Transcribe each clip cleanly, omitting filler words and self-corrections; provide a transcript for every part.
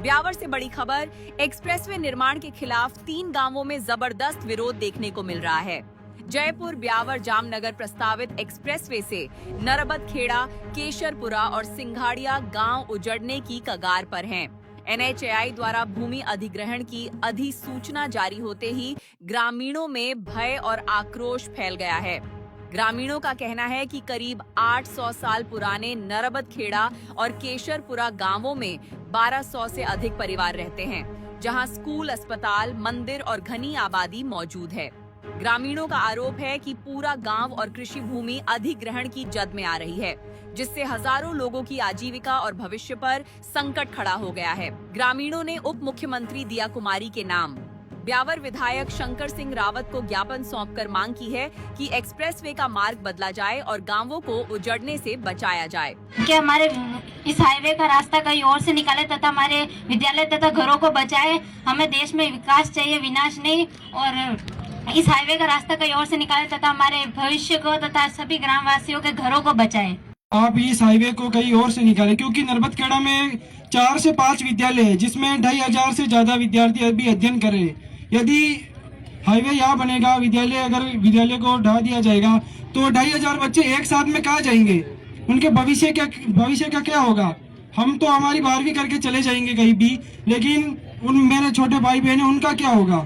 ब्यावर से बड़ी खबर, एक्सप्रेसवे निर्माण के खिलाफ 3 गांवों में जबरदस्त विरोध देखने को मिल रहा है। जयपुर ब्यावर जामनगर प्रस्तावित एक्सप्रेसवे से नरबतखेड़ा, केशरपुरा और सिंघाड़िया गांव उजड़ने की कगार पर हैं। NHAI द्वारा भूमि अधिग्रहण की अधिसूचना जारी होते ही ग्रामीणों में भय और आक्रोश फैल गया है। ग्रामीणों का कहना है कि करीब 800 साल पुराने नरबतखेड़ा और केशरपुरा गांवों में 1200 से अधिक परिवार रहते हैं, जहां स्कूल, अस्पताल, मंदिर और घनी आबादी मौजूद है। ग्रामीणों का आरोप है कि पूरा गांव और कृषि भूमि अधिग्रहण की जद में आ रही है, जिससे हजारों लोगों की आजीविका और भविष्य पर संकट खड़ा हो गया है। ग्रामीणों ने उप मुख्यमंत्री दिया कुमारी के नाम ब्यावर विधायक शंकर सिंह रावत को ज्ञापन सौंपकर मांग की है कि एक्सप्रेसवे का मार्ग बदला जाए और गांवों को उजड़ने से बचाया जाए। कि हमारे इस हाईवे का रास्ता कहीं और से निकाले तथा हमारे विद्यालय तथा घरों को बचाए। हमें देश में विकास चाहिए, विनाश नहीं। और इस हाईवे का रास्ता कहीं और से निकाले तथा हमारे भविष्य को तथा सभी ग्रामवासियों के घरों को बचाए। आप इस हाईवे को कहीं और से निकालें, क्योंकि नरबतखेड़ा में 4 से 5 विद्यालय है, जिसमें 2500 से ज्यादा विद्यार्थी अभी अध्ययन कर रहे हैं। यदि हाईवे यहाँ बनेगा, अगर विद्यालय को ढा दिया जाएगा तो 2500 बच्चे एक साथ में कहाँ जाएंगे? उनके भविष्य का क्या होगा? हम तो हमारी 12वीं करके चले जाएंगे कहीं भी, लेकिन मेरे छोटे भाई बहन है, उनका क्या होगा?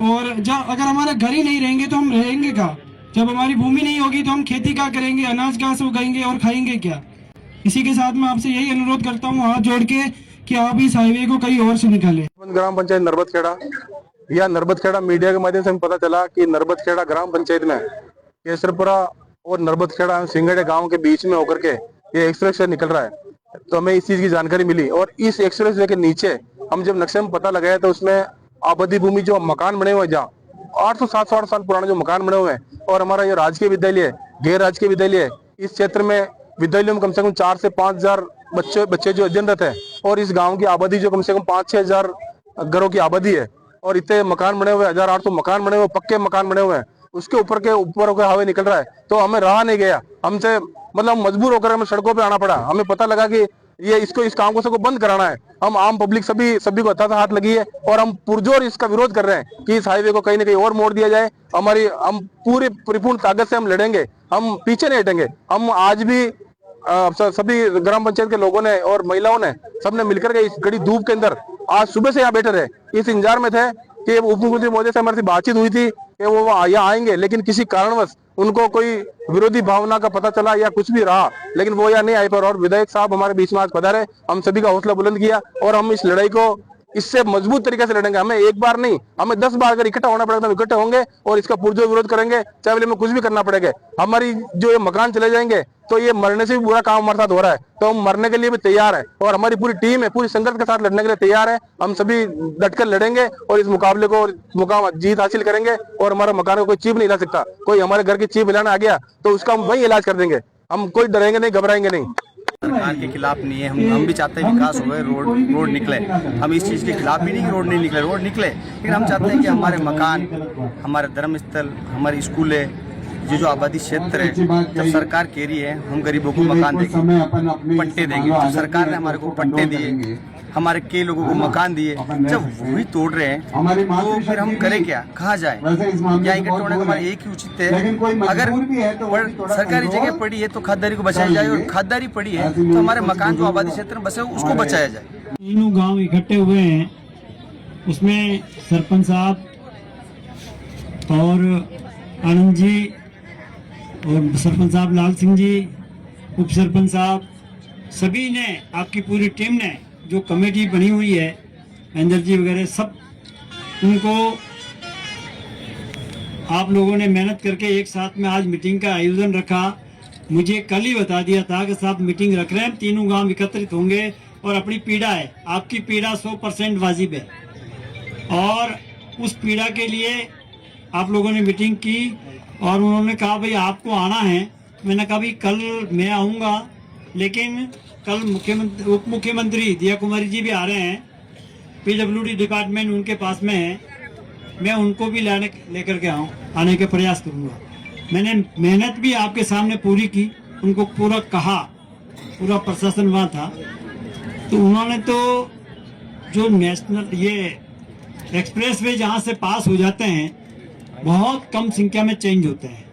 और अगर हमारे घर ही नहीं रहेंगे तो हम रहेंगे कहाँ? जब हमारी भूमि नहीं होगी तो हम खेती क्या करेंगे? अनाज कहाँ से उगाएंगे और खाएंगे क्या? इसी के साथ मैं आपसे यही अनुरोध करता हूँ हाथ जोड़ के कि आप इस हाईवे को कहीं और से निकालें। ग्राम पंचायत नरबतखेड़ा या नरबतखेड़ा मीडिया के माध्यम से हमें पता चला कि नरबतखेड़ा ग्राम पंचायत में केसरपुरा और नरबतखेड़ा सिंगड़े गांव के बीच में होकर के ये एक्सप्रेसवे निकल रहा है। तो हमें इस चीज की जानकारी मिली और इस एक्सप्रेसवे के नीचे हम जब नक्शे में पता लगाया तो उसमें आबादी भूमि जो मकान बने हुए जहाँ 800-700 साल पुराने जो मकान बने हुए हैं और हमारा जो राजकीय विद्यालय, गैर राजकीय विद्यालय, इस क्षेत्र में विद्यालयों में कम से कम 4 से 5 हजार बच्चे जो अध्ययनरत है और इस गांव की आबादी जो कम से कम 5-6 हजार घरों की आबादी है और इतने मकान बने हुए 1800 मकान बने हुए, पक्के मकान बने हुए हैं, उसके ऊपर होकर हवा निकल रहा है। तो हमें रहा नहीं गया, हमसे मतलब मजबूर होकर हमें सड़कों पे आना पड़ा। हमें पता लगा कि इस काम को सबको बंद कराना है। हम आम पब्लिक सभी को हाथ लगी है और हम पुरजोर इसका विरोध कर रहे हैं कि इस हाईवे को कहीं ना कहीं और मोड़ दिया जाए। हम पूरी परिपूर्ण ताकत से हम लड़ेंगे, हम पीछे नहीं हटेंगे। हम आज भी सभी ग्राम पंचायत के लोगों ने और महिलाओं ने सबने मिलकर के इस कड़ी धूप के अंदर आज सुबह से यहाँ बैठे रहे, इस इंतजार में थे कि उप मुख्यमंत्री महोदय से हमारी बातचीत हुई थी कि वो यहाँ आएंगे, लेकिन किसी कारणवश उनको कोई विरोधी भावना का पता चला या कुछ भी रहा, लेकिन वो यहाँ नहीं आए पर। और विधायक साहब हमारे बीच में आज पधारे, हम सभी का हौसला बुलंद किया और हम इस लड़ाई को इससे मजबूत तरीके से लड़ेंगे। हमें एक बार नहीं, हमें 10 बार अगर इकट्ठा होना पड़ेगा तो हम इकट्ठे होंगे और इसका पुरजोर विरोध करेंगे, चाहे हमें कुछ भी करना पड़ेगा। हमारी जो ये मकान चले जाएंगे तो ये मरने से भी बुरा काम हमारे साथ हो रहा है, तो हम मरने के लिए भी तैयार है और हमारी पूरी टीम है, पूरी संगत के साथ लड़ने के लिए तैयार है। हम सभी डटकर लड़ेंगे और इस मुकाबले को मुकाम जीत हासिल करेंगे और हमारे मकान को कोई चीप नहीं हिला सकता। कोई हमारे घर की चीप हिलाना आ गया तो उसका हम वही इलाज कर देंगे। हम कोई डरेंगे नहीं, घबराएंगे नहीं। सरकार के खिलाफ नहीं है, हम भी चाहते हैं विकास हो, रोड निकले। हम इस चीज़ के खिलाफ भी नहीं कि रोड नहीं निकले, रोड निकले, लेकिन हम चाहते हैं कि हमारे मकान, हमारे धर्मस्थल, हमारी स्कूलें, ये जो आबादी क्षेत्र है, जब सरकार कह रही है हम गरीबों को मकान देंगे, पट्टे देंगे, तो सरकार ने हमारे को पट्टे दिए, हमारे कई लोगों को मकान दिए, जब वही तोड़ रहे हैं तो फिर हम करें क्या? कहाँ जाए? या इकट्ठे होने का हमारा एक ही उचित है। अगर सरकारी जगह पड़ी है तो खाददारी को बचाया जाए और खाददारी पड़ी है तो हमारे मकान जो आबादी क्षेत्र में बसे उसको बचाया जाए। तीनों गांव इकट्ठे हुए हैं, उसमें सरपंच साहब और आनंद जी और सरपंच साहब लाल सिंह जी, उप सरपंच साहब, सभी ने, आपकी पूरी टीम ने जो कमेटी बनी हुई है, अंदर जी वगैरह सब, उनको आप लोगों ने मेहनत करके एक साथ में आज मीटिंग का आयोजन रखा। मुझे कल ही बता दिया था कि साहब मीटिंग रख रहे हैं, तीनों गांव एकत्रित होंगे और अपनी पीड़ा है, आपकी पीड़ा 100% वाजिब है और उस पीड़ा के लिए आप लोगों ने मीटिंग की और उन्होंने कहा भाई आपको आना है। मैंने कहा भाई कल मैं आऊँगा, लेकिन कल उप मुख्यमंत्री दिया कुमारी जी भी आ रहे हैं, PWD डिपार्टमेंट उनके पास में है, मैं उनको भी लेकर के आने के प्रयास करूँगा। मैंने मेहनत भी आपके सामने पूरी की, उनको पूरा कहा, पूरा प्रशासन वहाँ था, तो उन्होंने तो जो नेशनल ये एक्सप्रेस वे जहाँ से पास हो जाते हैं बहुत कम संख्या में चेंज होते हैं,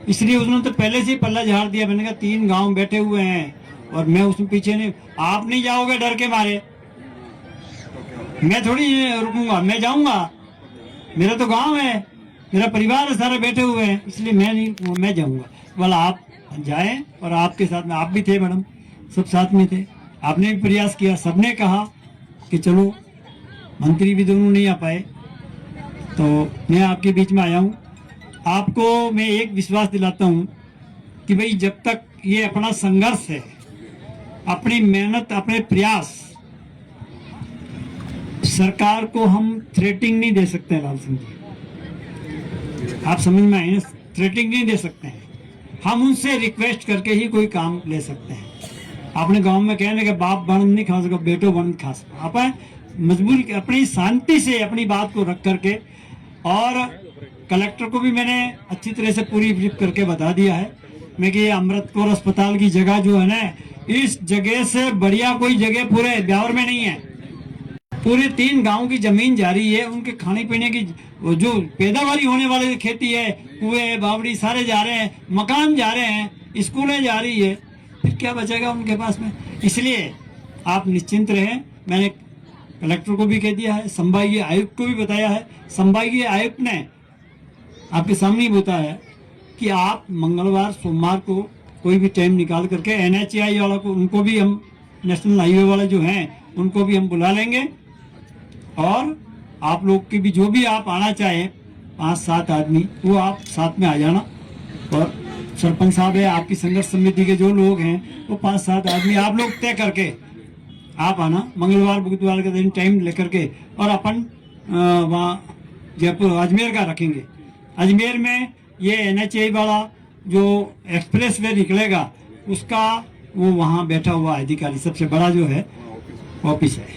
इसलिए उन्होंने तो पहले से ही पल्ला झाड़ दिया। मैंने कहा 3 गांव बैठे हुए हैं और मैं उसमें पीछे नहीं, आप नहीं जाओगे डर के मारे, मैं थोड़ी रुकूंगा, मैं जाऊंगा, मेरा तो गांव है, मेरा परिवार है, सारे बैठे हुए हैं, इसलिए मैं जाऊंगा। बोला आप जाएं, और आपके साथ में आप भी थे मैडम, सब साथ में थे, आपने भी प्रयास किया, सबने कहा कि चलो, मंत्री भी दोनों नहीं आ पाए तो मैं आपके बीच में आया हूँ। आपको मैं एक विश्वास दिलाता हूँ कि भाई जब तक ये अपना संघर्ष है, अपनी मेहनत, अपने प्रयास, सरकार को हम थ्रेटिंग नहीं दे सकते हैं लाल सिंह जी, आप समझ में आए, थ्रेटिंग नहीं दे सकते हैं, हम उनसे रिक्वेस्ट करके ही कोई काम ले सकते हैं। अपने गांव में कहने के बाप बन नहीं खा सको, बेटो बन खा सको, आप मजबूर अपनी शांति से अपनी बात को रख करके, और कलेक्टर को भी मैंने अच्छी तरह से पूरी ब्रीफ करके बता दिया है मैं कि ये अमृत कौर अस्पताल की जगह जो है ना, इस जगह से बढ़िया कोई जगह पूरे ब्यावर में नहीं है। पूरे 3 गांव की जमीन जा रही है, उनके खाने पीने की जो पैदावारी होने वाली खेती है, कुएं बावड़ी सारे जा रहे हैं, मकान जा रहे हैं, स्कूलें जा रही है, फिर क्या बचेगा उनके पास में। इसलिए आप निश्चिंत रहें, मैंने कलेक्टर को भी कह दिया है, संभागीय आयुक्त को भी बताया है। संभागीय आयुक्त ने आपके सामने ही बताया कि आप मंगलवार सोमवार को कोई भी टाइम निकाल करके NHAI वाला को, उनको भी हम, नेशनल हाईवे वाले जो हैं उनको भी हम बुला लेंगे, और आप लोग के भी जो भी आप आना चाहें 5-7 आदमी, वो आप साथ में आ जाना। और सरपंच साहब है, आपकी संघर्ष समिति के जो लोग हैं वो 5-7 आदमी आप लोग तय करके आप आना, मंगलवार बुधवार के दिन टाइम लेकर के, और अपन वहाँ जयपुर अजमेर का रखेंगे। अजमेर में ये NHAI वाला जो एक्सप्रेस वे निकलेगा उसका वो वहाँ बैठा हुआ अधिकारी, सबसे बड़ा जो है ऑफिस है।